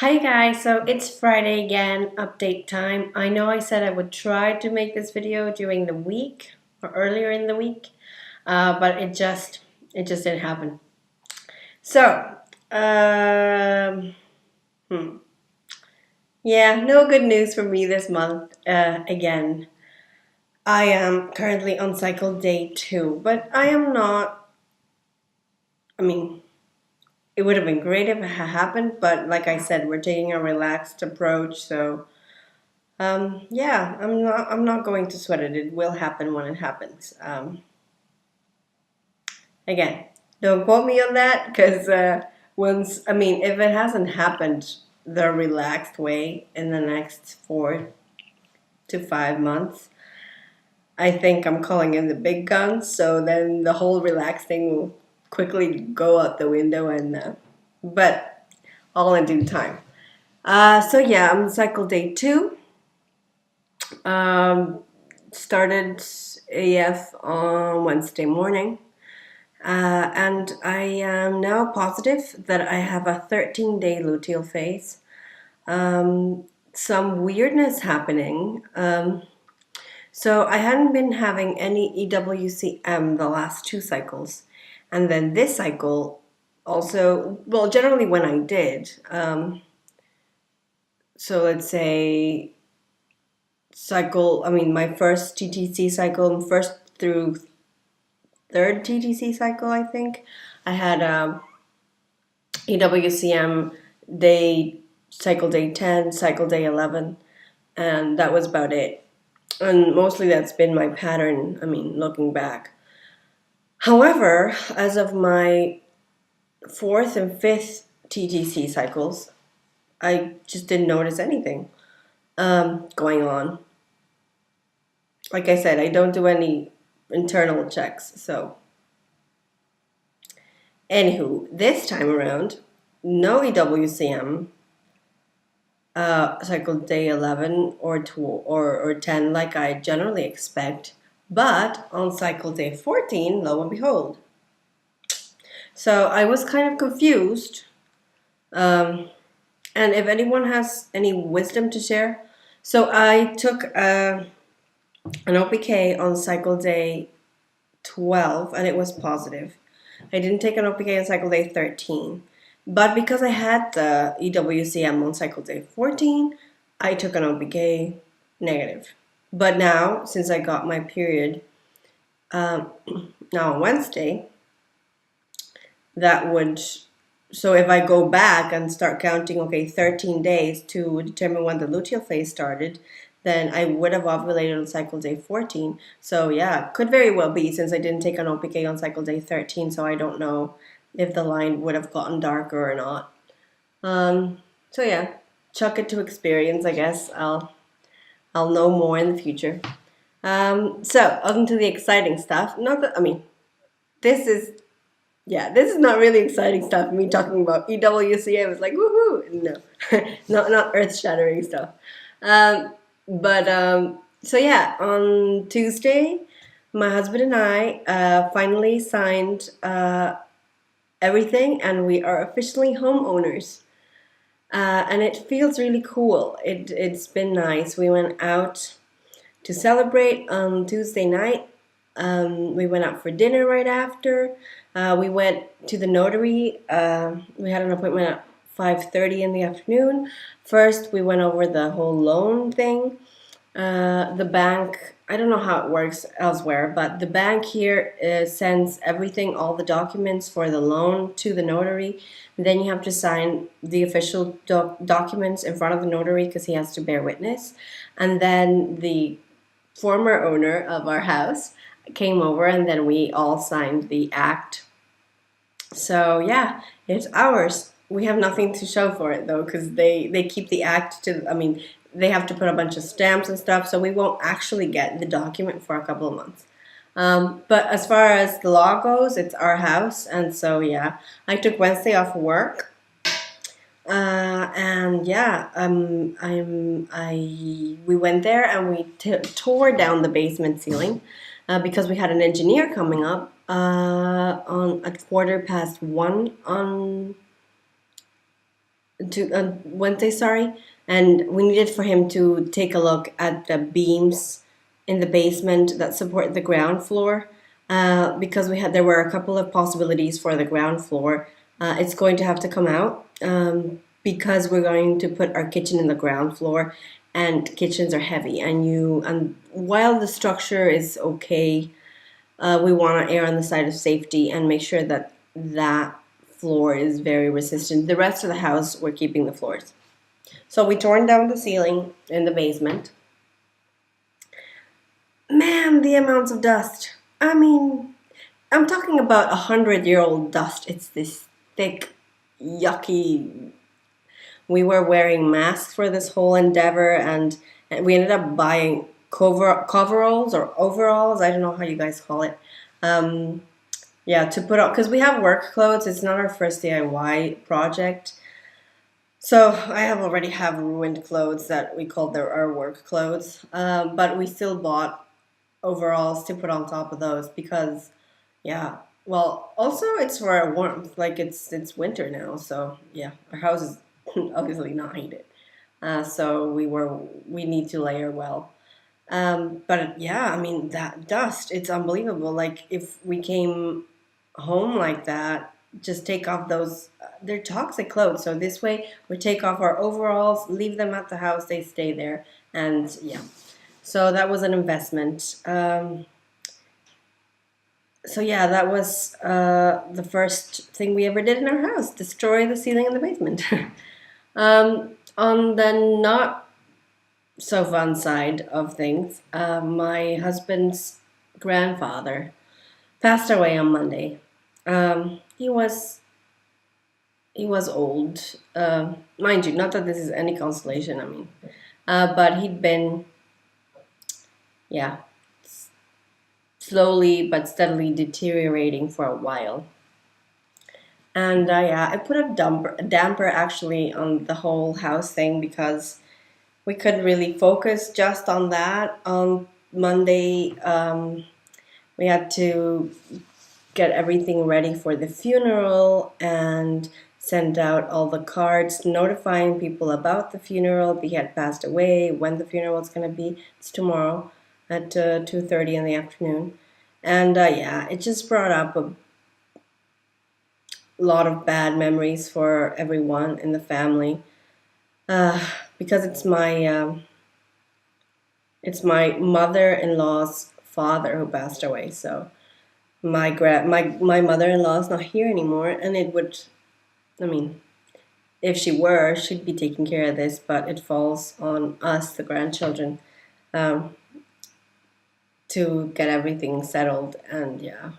Hi guys, so it's Friday again, update time. I know I said I would try to make this video during the week or earlier in the week, but it just didn't happen. So, um, hmm. Yeah, no good news for me this month. Again, I am currently on cycle day 2, but I am not. I mean, it would have been great if it had happened, but like I said, we're taking a relaxed approach, so. Yeah, I'm not going to sweat it. It will happen when it happens. Again, don't quote me on that because if it hasn't happened the relaxed way in the next 4 to 5 months, I think I'm calling in the big guns. So then the whole relaxed thing will quickly go out the window, but all in due time. So yeah, I'm cycle day 2. Um, Started AF on Wednesday morning, and I am now positive that I have a 13-day luteal phase. Some weirdness happening. So I hadn't been having any EWCM the last 2 cycles, and then this cycle also, well, generally when I did. So let's say my first TTC cycle, first through third TTC cycle, I think. I had EWCM cycle day 10, cycle day 11, and that was about it. And mostly that's been my pattern, looking back. However, as of my fourth and fifth TTC cycles, I just didn't notice anything going on. Like I said, I don't do any internal checks, so anywho, this time around, no EWCM, cycle day 11 or 10 like I generally expect, but on cycle day 14, lo and behold. So I was kind of confused, and if anyone has any wisdom to share. So I took an OPK on cycle day 12 and it was positive. I didn't take an OPK on cycle day 13. But because I had the EWCM on cycle day 14, I took an OPK negative. But now, since I got my period now on Wednesday, so if I go back and start counting, 13 days to determine when the luteal phase started, then I would have ovulated on cycle day 14. So yeah, could very well be, since I didn't take an OPK on cycle day 13, so I don't know if the line would have gotten darker or not. So yeah, chuck it to experience, I guess. I'll know more in the future. So on to the exciting stuff. Not that, this is not really exciting stuff. Me talking about EWCM is like woohoo. No, not earth shattering stuff. So yeah, on Tuesday, my husband and I finally signed everything, and we are officially homeowners. And it feels really cool. It's been nice. We went out to celebrate on Tuesday night. We went out for dinner right after. We went to the notary. We had an appointment at 5:30 in the afternoon. First, we went over the whole loan thing. The bank, I don't know how it works elsewhere, but the bank here sends everything, all the documents for the loan to the notary. Then you have to sign the official documents in front of the notary because he has to bear witness. And then the former owner of our house came over, and then we all signed the act. So yeah, it's ours. We have nothing to show for it though, because they keep the act they have to put a bunch of stamps and stuff, so we won't actually get the document for a couple of months. But as far as the law goes, it's our house, and so yeah, I took Wednesday off of work, and yeah, we went there and we tore down the basement ceiling because we had an engineer coming up on at 1:15 on to Wednesday, sorry, and we needed for him to take a look at the beams in the basement that support the ground floor, because there were a couple of possibilities for the ground floor. It's going to have to come out, because we're going to put our kitchen in the ground floor, and kitchens are heavy, and while the structure is okay, we want to err on the side of safety and make sure that that floor is very resistant. The rest of the house, we're keeping the floors. So we torn down the ceiling in the basement. Man, the amounts of dust. I mean, I'm talking about 100-year-old dust. It's this thick, yucky. We were wearing masks for this whole endeavor, and we ended up buying coveralls or overalls. I don't know how you guys call it. Yeah, to put on, because we have work clothes. It's not our first DIY project. So I already have ruined clothes that we called our work clothes. But we still bought overalls to put on top of those because, yeah. Well, also it's for our warmth. Like it's winter now, so yeah, our house is obviously not heated. So we need to layer well. But yeah, I mean that dust, it's unbelievable. Like if we came home like that, just take off those. They're toxic clothes. So this way, we take off our overalls, leave them at the house, they stay there, and yeah. So that was an investment. So yeah, that was the first thing we ever did in our house: destroy the ceiling in the basement. On the not so fun side of things, my husband's grandfather passed away on Monday. He was old, mind you. Not that this is any consolation. I mean, but he'd been, yeah, slowly but steadily deteriorating for a while. And yeah, I put a damper actually on the whole house thing because we couldn't really focus just on that. On Monday, we had to get everything ready for the funeral and send out all the cards notifying people about the funeral. He had passed away, when the funeral was going to be. It's tomorrow at 2:30 in the afternoon. And yeah, it just brought up a lot of bad memories for everyone in the family, uh, because it's my mother-in-law's father who passed away. So my mother-in-law is not here anymore, and it would, I mean, if she were, she'd be taking care of this, but it falls on us, the grandchildren, um, to get everything settled. And yeah,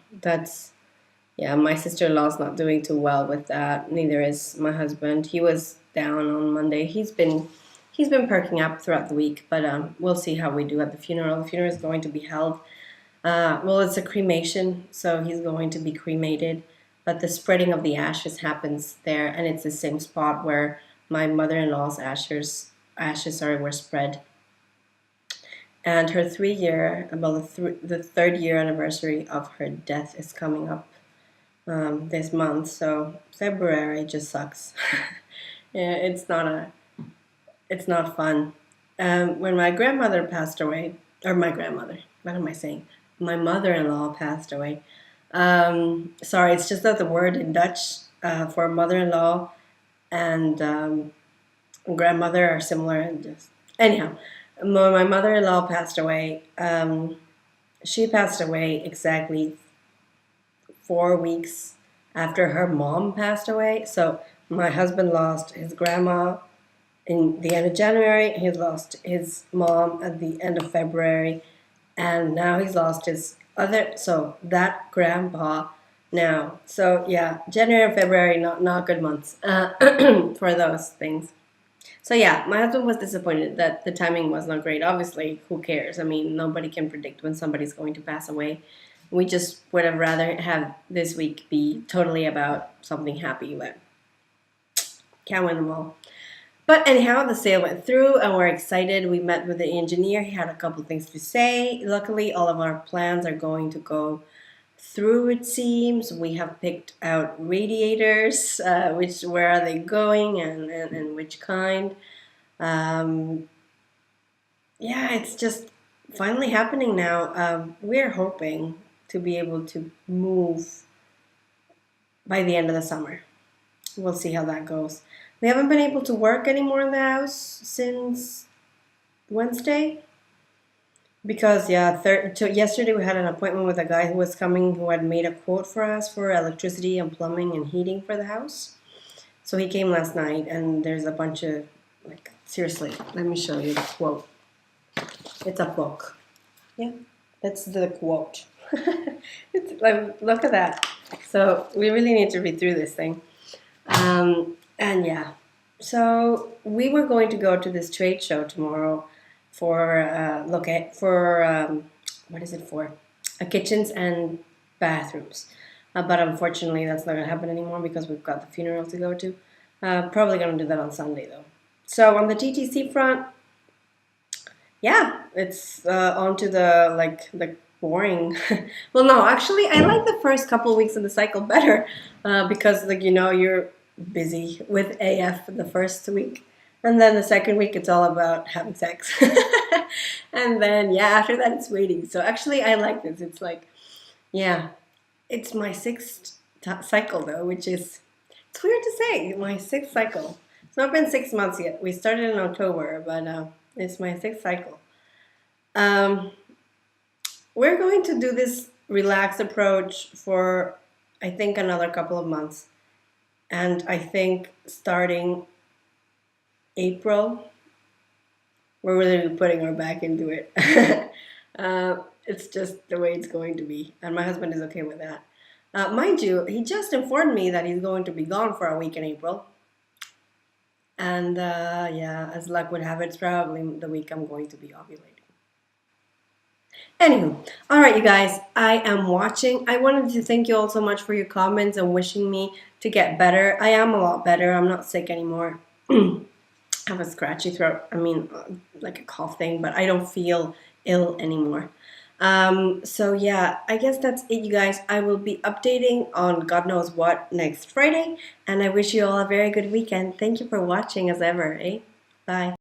my sister-in-law's not doing too well with that. Neither is my husband. He was down on Monday. He's been perking up throughout the week, but we'll see how we do at the funeral. The funeral is going to be held. Well, it's a cremation, so he's going to be cremated, but the spreading of the ashes happens there, and it's the same spot where my mother-in-law's ashes, sorry, were spread. And her 3 year, well, the third year anniversary of her death is coming up this month. So February just sucks. Yeah, it's not fun. When my grandmother passed away, or my grandmother, what am I saying? My mother-in-law passed away. Sorry, it's just that the word in Dutch for mother-in-law and grandmother are similar. And just anyhow, when my mother-in-law passed away, she passed away exactly 4 weeks after her mom passed away. So my husband lost his grandma in the end of January. He lost his mom at the end of February, and now he's lost his so that grandpa now. So yeah, January and February, not good months for those things. So yeah, my husband was disappointed that the timing was not great. Obviously, who cares? I mean, nobody can predict when somebody's going to pass away. We just would have rather have this week be totally about something happy, but can't win them all. But anyhow, the sale went through and we're excited. We met with the engineer. He had a couple things to say. Luckily, all of our plans are going to go through, it seems. We have picked out radiators, where are they going, and which kind. Um, yeah, it's just finally happening now. We're hoping to be able to move by the end of the summer. We'll see how that goes. We haven't been able to work anymore in the house since Wednesday because, yeah, yesterday we had an appointment with a guy who was coming who had made a quote for us for electricity and plumbing and heating for the house. So he came last night, and there's a bunch of, like, seriously, let me show you the quote. It's a book. Yeah, that's the quote. It's like, look at that. So we really need to read through this thing. And yeah, so we were going to go to this trade show tomorrow for what is it for? Kitchens and bathrooms. But unfortunately, that's not gonna happen anymore because we've got the funeral to go to. Probably gonna do that on Sunday though. So on the TTC front, yeah, it's on to the boring. Well, no, actually, I like the first couple of weeks of the cycle better because, like, you're busy with AF the first week, and then the second week it's all about having sex, and then yeah, after that it's waiting. So actually, I like this. It's like, yeah, it's my sixth cycle though, which is, it's weird to say, my sixth cycle. It's not been 6 months yet. We started in October, but it's my sixth cycle. We're going to do this relaxed approach for, I think, another couple of months. And I think starting April, we're really putting our back into it. It's just the way it's going to be. And my husband is okay with that. Mind you, he just informed me that he's going to be gone for a week in April. And yeah, as luck would have it, it's probably the week I'm going to be ovulating. Anywho, all right, you guys, I am watching. I wanted to thank you all so much for your comments and wishing me to get better. I am a lot better. I'm not sick anymore. I have a scratchy throat. I mean, like a cough thing, but I don't feel ill anymore. So yeah, I guess that's it, you guys. I will be updating on God knows what next Friday, and I wish you all a very good weekend. Thank you for watching as ever, eh? Bye.